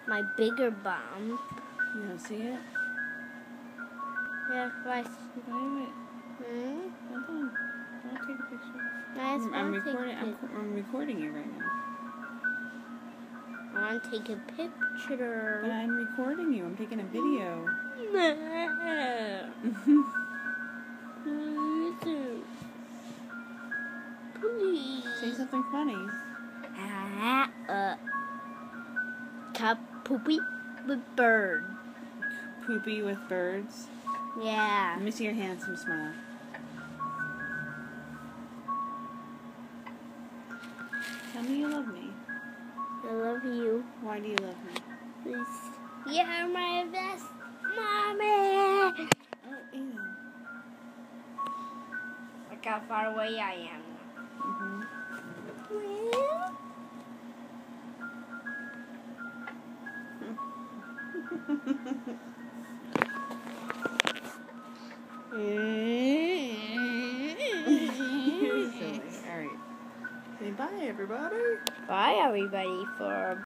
my bigger bump. You want to see it? Yeah, why? Wait. Hold on. I'll take a picture. I'm recording you right now. I want to take a picture. But I'm recording you. I'm taking a video. Please. Say something funny. Cup poopy with bird. Poopy with birds. Yeah. Let me see your handsome smile. Tell me you love me. I love you. Why do you love me? Please. You're my best mommy. Oh, ew. Look how far away I am. Mm-hmm. You're silly. All right. Say bye, everybody. Bye, everybody, for